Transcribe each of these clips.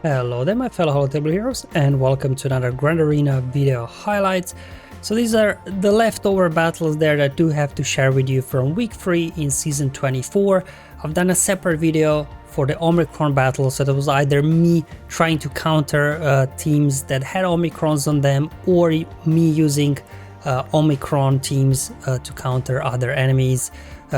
Hello there my fellow holotable heroes, and welcome to another Grand Arena video highlights. So these are the leftover battles there that I do have to share with you from week 3 in season 24. I've done a separate video for the Omicron battle, so that was either me trying to counter teams that had Omicrons on them, or me using Omicron teams to counter other enemies.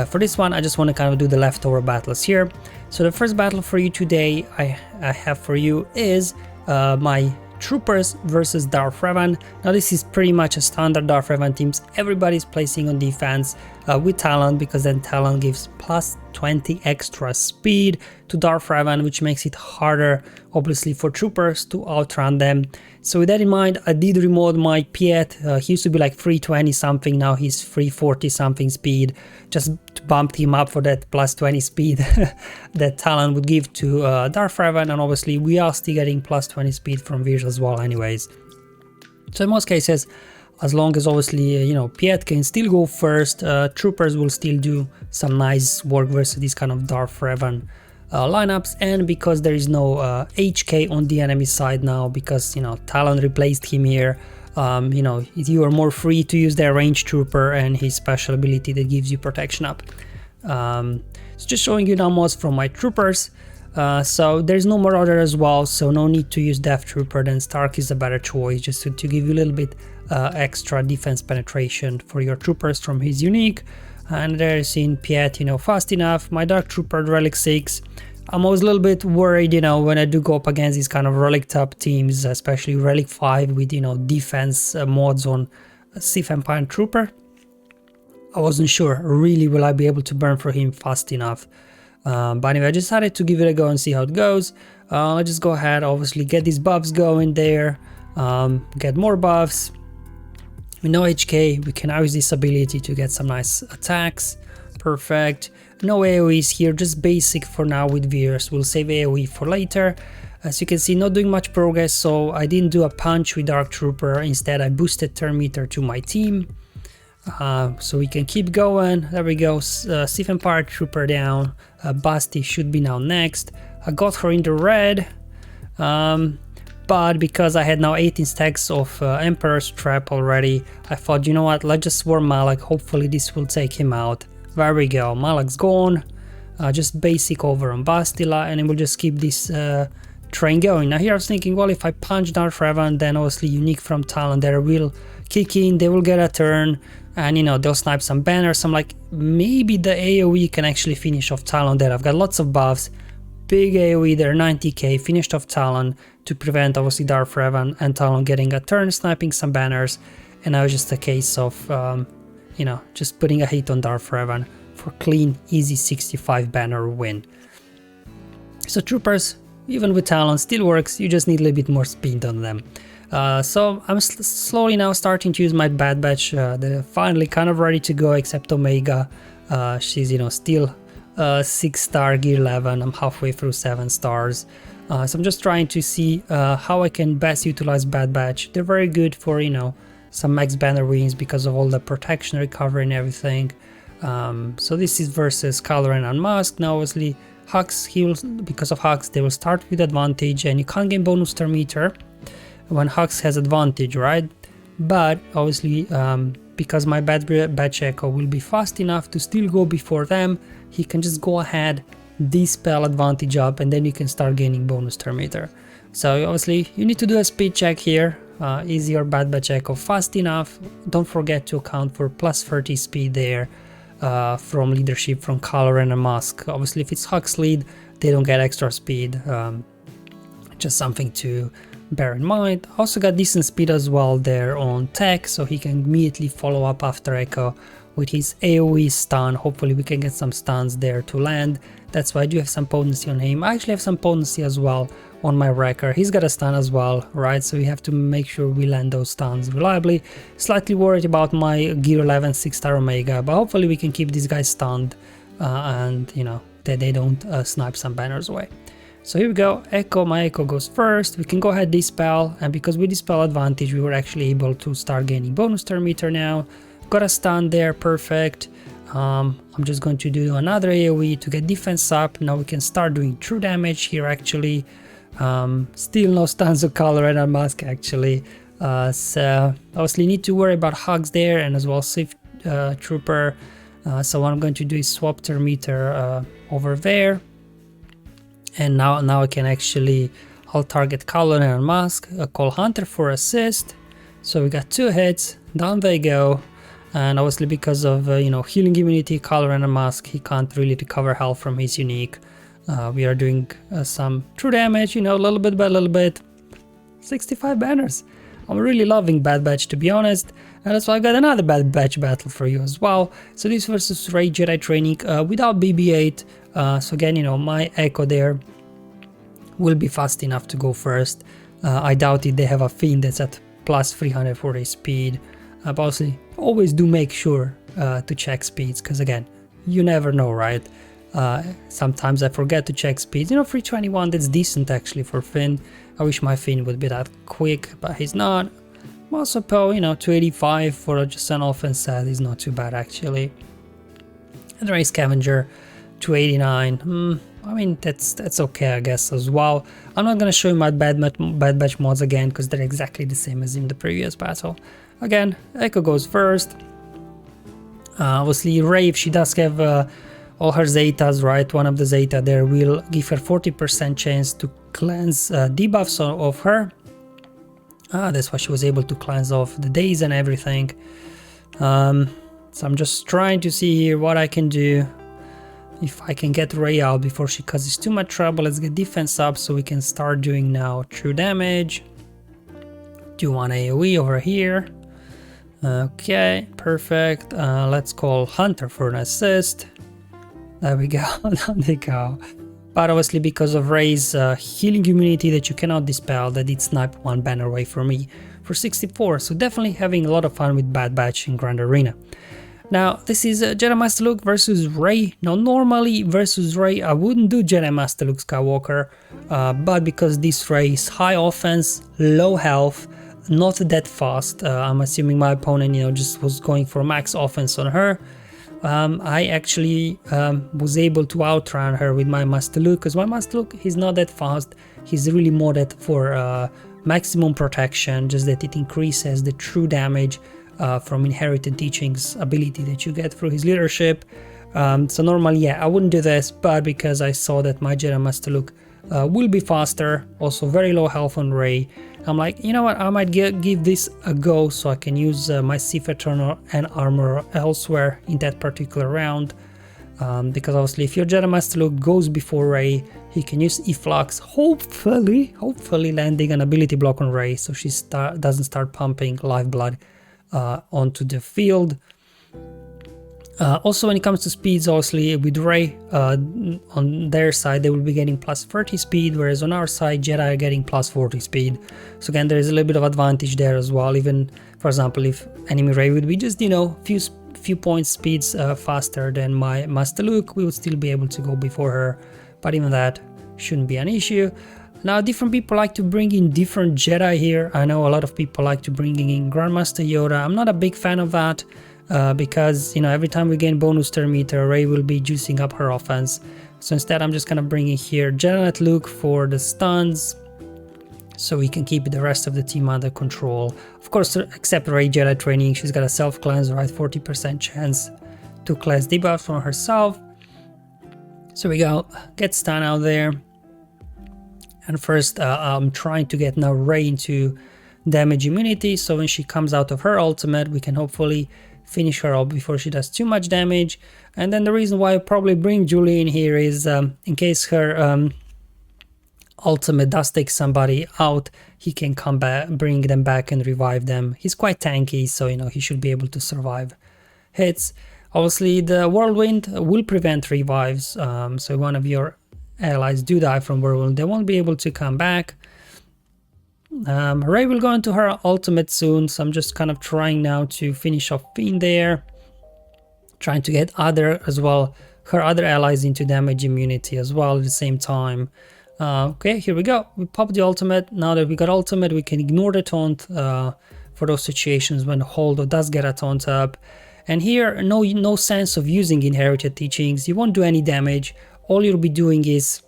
For this one I just want to kind of do the leftover battles here. So the first battle for you today I have for you is my Troopers versus Darth Revan. Now this is pretty much a standard Darth Revan teams. Everybody's placing on defense with Talon, because then Talon gives plus 20 extra speed to Darth Revan, which makes it harder obviously for Troopers to outrun them. So with that in mind, I did remote my Piet. He used to be like 320 something, now he's 340 something speed, just bumped him up for that plus 20 speed that Talon would give to Darth Revan, and obviously we are still getting plus 20 speed from Veers as well anyways. So in most cases, as long as obviously Piet can still go first, Troopers will still do some nice work versus this kind of Darth Revan lineups. And because there is no HK on the enemy side now, because Talon replaced him here, you are more free to use their range trooper and his special ability that gives you protection up. So just showing you now mods from my troopers. So there's no Marauder as well, so no need to use Death Trooper. Then Stark is a better choice, just to give you a little bit extra defense penetration for your troopers from his unique. And there's in Piet, fast enough. My Dark Trooper Relic 6. I'm always a little bit worried, when I do go up against these kind of Relic top teams, especially Relic 5 with, defense mods on Sith Empire Trooper. I wasn't sure, really, will I be able to burn for him fast enough? But anyway, I decided to give it a go and see how it goes. Let's just go ahead, obviously get these buffs going there, get more buffs. With no HK, we can now use this ability to get some nice attacks. Perfect. No AoEs here, just basic for now with Veers. We'll save AoE for later. As you can see, not doing much progress, so I didn't do a punch with Dark Trooper. Instead, I boosted turn meter to my team. So we can keep going. There we go. Sith Empire Trooper down. Basti should be now next. I got her in the red. But because I had now 18 stacks of Emperor's Trap already, I thought, what, let's just swarm Malak. Hopefully this will take him out. There we go. Malak's gone. Just basic over on Bastila, and then we'll just keep this train going. Now here I was thinking, well, if I punch Darth Revan, then obviously unique from Talon, they will kick in, they will get a turn, and they'll snipe some banners. I'm like, maybe the AoE can actually finish off Talon there. I've got lots of buffs, big AoE there, 90k, finished off Talon to prevent obviously Darth Revan and Talon getting a turn, sniping some banners. And now it's just a case of just putting a hit on Darth Revan for clean, easy 65 banner win. So troopers, even with Talon, still works. You just need a little bit more speed on them. So I'm slowly now starting to use my Bad Batch. They're finally kind of ready to go, except Omega. She's still 6-star gear 11. I'm halfway through 7 stars. So I'm just trying to see how I can best utilize Bad Batch. They're very good for some max banner wins because of all the protection recovery and everything. So this is versus Kylo Ren Unmasked. Now obviously Hux, because of Hux they will start with advantage, and you can't gain bonus turn meter when Hux has advantage, right? But obviously because my Bad Batch Echo will be fast enough to still go before them, he can just go ahead, dispel advantage up, and then you can start gaining bonus turn meter. So obviously you need to do a speed check here. Is your Bad Batch Echo fast enough? Don't forget to account for plus 30 speed there from leadership from Kylo Ren and Musk. Obviously if it's Hux lead, they don't get extra speed. Just something to bear in mind. Also got decent speed as well there on Tech, so he can immediately follow up after Echo with his AoE stun. Hopefully we can get some stuns there to land. That's why I do have some potency on him. I actually have some potency as well on my Wrecker. He's got a stun as well, right? So we have to make sure we land those stuns reliably. Slightly worried about my Gear 11 6-star Omega, but hopefully we can keep these guys stunned and that they don't snipe some banners away. So here we go, Echo, my Echo goes first. We can go ahead dispel, and because we dispel advantage, we were actually able to start gaining bonus turn meter now. Got a stun there, perfect. I'm just going to do another AoE to get defense up. Now we can start doing true damage here actually. Still no stance of color and unmask actually. So obviously need to worry about hugs there, and as well Sith Trooper. So what I'm going to do is swap thermometer over there, and now I can actually alt target color and unmask, call Hunter for assist. So we got 2 hits, down they go, and obviously because of you know, healing immunity, color and unmask, he can't really recover health from his unique. We are doing some true damage, you know, a little bit by a little bit. 65 banners. I'm really loving Bad Batch, to be honest, and that's why I got another Bad Batch battle for you as well. So this versus Rey Jedi training without BB-8. So again, you know, my Echo there will be fast enough to go first. I doubt it. They have a Fiend that's at plus 340 speed. But obviously, always do make sure to check speeds, because again, you never know, right? Sometimes I forget to check speeds. You know, 321, that's decent actually for Finn. I wish my Finn would be that quick, but he's not. Also, Poe, you know, 285 for just an offense set is not too bad actually. And Rey Scavenger, 289. I mean, that's okay, I guess, as well. I'm not gonna show you my Bad Batch mods again, because they're exactly the same as in the previous battle. Again, Echo goes first. Obviously, Rey, if she does have all her Zetas, right, one of the Zeta there will give her 40% chance to cleanse debuffs of her. That's why she was able to cleanse off the days and everything. So I'm just trying to see here what I can do. If I can get Rey out before she causes too much trouble. Let's get defense up so we can start doing now true damage. Do one AoE over here. Okay, perfect. Let's call Hunter for an assist. There we go, down they go. But obviously because of Rey's healing immunity that you cannot dispel, that did snipe one banner away from me for 64. So definitely having a lot of fun with Bad Batch in Grand Arena. Now, this is Jedi Master Luke versus Rey. Now, normally versus Rey, I wouldn't do Jedi Master Luke Skywalker, but because this Rey is high offense, low health, not that fast, I'm assuming my opponent, you know, just was going for max offense on her. I actually was able to outrun her with my Master Luke, because my Master Luke, he's not that fast, he's really modded for maximum protection, just that it increases the true damage from inherited teachings ability that you get through his leadership. So normally, yeah, I wouldn't do this, but because I saw that my Jedi Master Luke will be faster, also very low health on Rey, I'm like, you know what, I might give this a go so I can use my Sith Eternal and armor elsewhere in that particular round. Because obviously if your Jedi Master Luke goes before Rey, he can use Efflux, hopefully landing an ability block on Rey so she doesn't start pumping lifeblood onto the field. Also when it comes to speeds, obviously with Rey on their side they will be getting plus 30 speed, whereas on our side Jedi are getting plus 40 speed. So again, there is a little bit of advantage there as well. Even for example, if enemy Rey would be just, you know, few points speeds faster than my Master Luke, we would still be able to go before her, but even that shouldn't be an issue. Now, different people like to bring in different Jedi here. I know a lot of people like to bring in Grandmaster Yoda. I'm not a big fan of that. Because, you know, every time we gain bonus turn meter, Rey will be juicing up her offense. So instead I'm just gonna bring in here Jedi Knight Luke for the stuns, so we can keep the rest of the team under control. Of course, except Rey Jedi training, she's got a self cleanse, right, 40% chance to cleanse debuff from herself. So we go, get stun out there. And first I'm trying to get now Rey into damage immunity, so when she comes out of her ultimate we can hopefully finish her up before she does too much damage. And then the reason why I probably bring Julie in here is in case her ultimate does take somebody out, he can come back, bring them back and revive them. He's quite tanky, so you know, he should be able to survive hits. Obviously the Whirlwind will prevent revives, so one of your allies do die from Whirlwind, they won't be able to come back. Rey will go into her ultimate soon, so I'm just kind of trying now to finish off Fiend there, trying to get her other allies into damage immunity as well at the same time. Okay, here we go, we pop the ultimate. Now that we got ultimate, we can ignore the taunt for those situations when Holdo does get a taunt up. And here, no sense of using inherited teachings, you won't do any damage. All you'll be doing is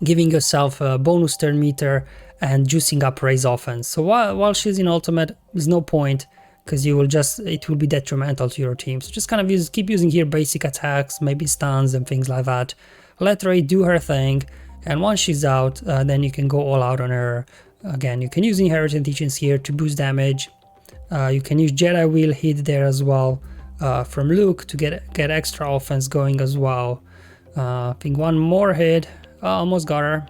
giving yourself a bonus turn meter and juicing up Rey's offense. So while she's in ultimate, there's no point, because it will be detrimental to your team. So just kind of keep using here basic attacks, maybe stuns and things like that. Let Rey do her thing, and once she's out, then you can go all out on her. Again, you can use inheritance teachings here to boost damage. You can use Jedi Wheel hit there as well from Luke to get extra offense going as well. I think one more hit, almost got her.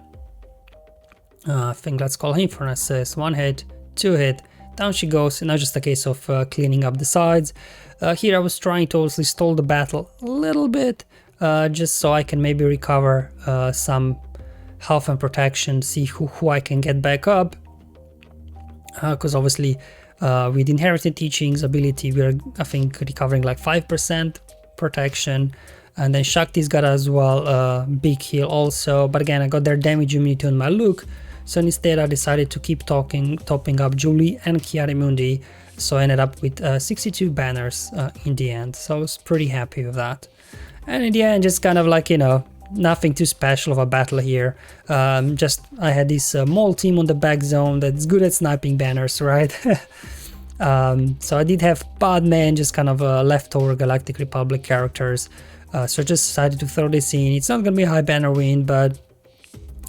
I think let's call him for an assist. One hit, two hit, down she goes, and now just a case of cleaning up the sides. Here I was trying to obviously stall the battle a little bit, just so I can maybe recover some health and protection, see who I can get back up, because obviously with inherited teachings ability we're, I think, recovering like 5% protection, and then Shakti's got as well big heal also, but again I got their damage immunity on my Luke, so instead I decided to keep topping up Julie and Kiarimundi, so I ended up with 62 banners in the end, so I was pretty happy with that. And in the end, just kind of like, you know, nothing too special of a battle here. Just I had this Maul team on the back zone that's good at sniping banners, right? So I did have Padme and just kind of leftover Galactic Republic characters. So I just decided to throw this in. It's not gonna be a high banner win, but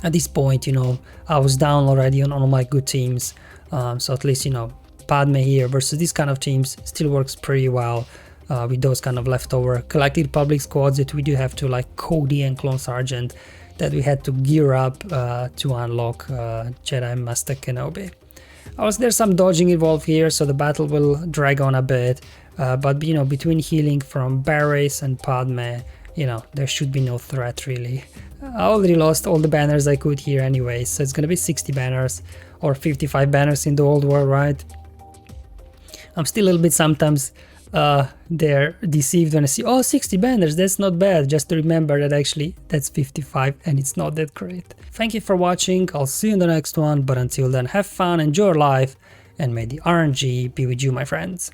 at this point, you know, I was down already on all my good teams. So at least, you know, Padme here versus these kind of teams still works pretty well. With those kind of leftover Galactic Republic squads that we do have to, like Cody and Clone Sergeant, that we had to gear up to unlock Jedi Master Kenobi. Also, there's some dodging involved here, so the battle will drag on a bit, but you know, between healing from Barris and Padme, you know, there should be no threat really. I already lost all the banners I could here anyway, so it's gonna be 60 banners or 55 banners in the old war, right? I'm still a little bit sometimes they're deceived when I see, oh, 60 banners, that's not bad, just to remember that actually that's 55 and it's not that great. Thank you for watching, I'll see you in the next one, but until then, have fun, enjoy your life, and may the RNG be with you, my friends.